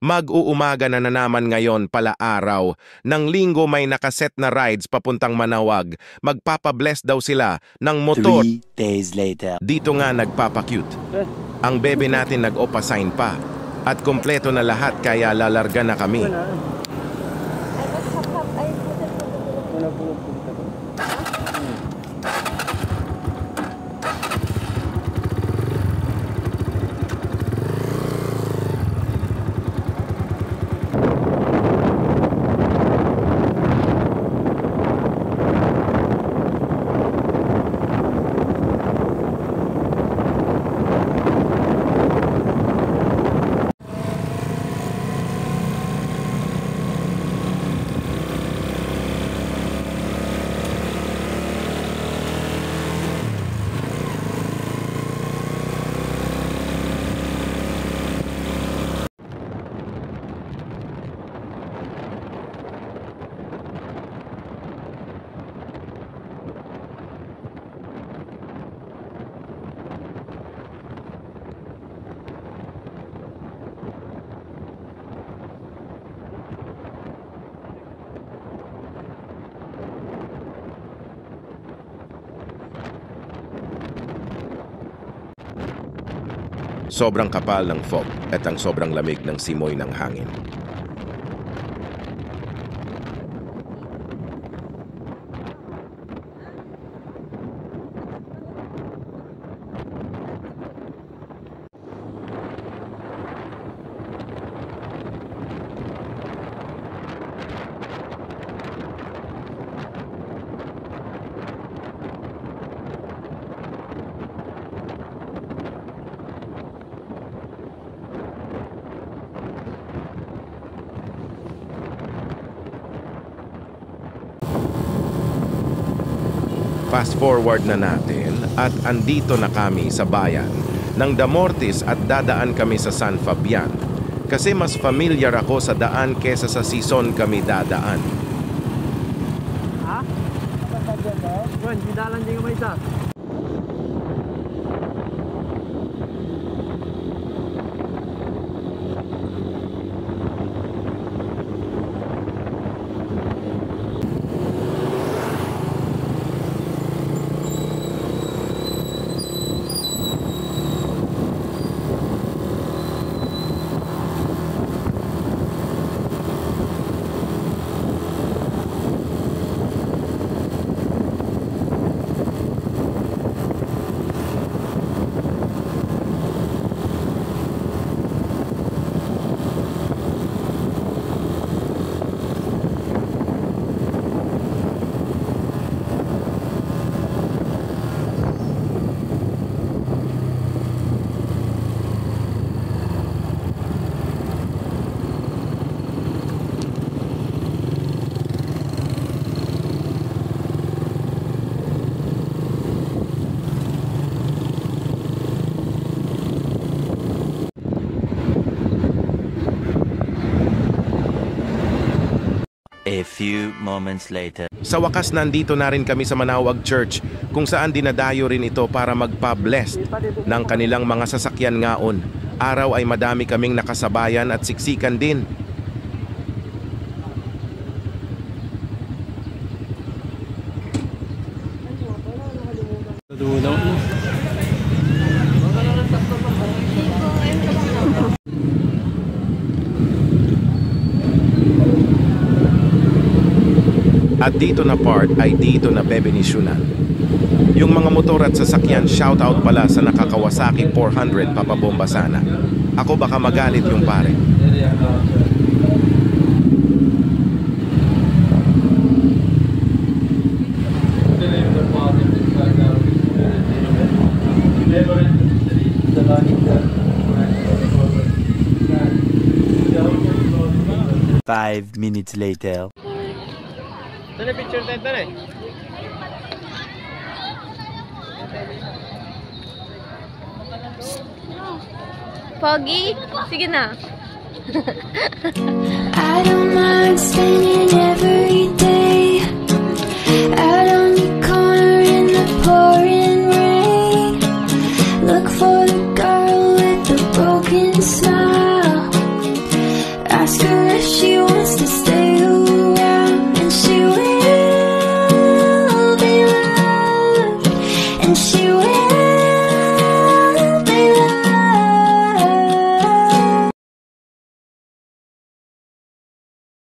Mag-uumaga na naman ngayon pala araw. Nang linggo may nakaset na rides papuntang Manawag. Magpapabless daw sila ng motor. 3 days later. Dito nga nagpapacute. Ang bebe natin nag-opasign pa. At kompleto na lahat kaya lalarga na kami. Sobrang kapal ng fog at ang sobrang lamig ng simoy ng hangin. Fast forward na natin at andito na kami sa bayan ng Damortis at dadaan kami sa San Fabian kasi mas familiar ako sa daan kesa sa Sison kami dadaan. Ha? Juan, didalan din mo isa. A few moments later. Sa wakas nandito na rin kami sa Manawag Church kung saan dinadayo rin ito para magpa-bless ng kanilang mga sasakyan ngaon. Araw ay madami kaming nakasabayan at siksikan din. At dito na part ay dito na bebenisyonan. Yung mga motor at sasakyan, shoutout pala sa nakakawasaki 400 papabomba sana. Ako baka magalit yung pare. Five minutes later. Tara, picture tayo, tara. Pogi, sige na. I don't mind spending every day out on the corner in the pouring rain. Look for the girl with the broken smile. Ask her if she wants to stay around, and she will be loved, and she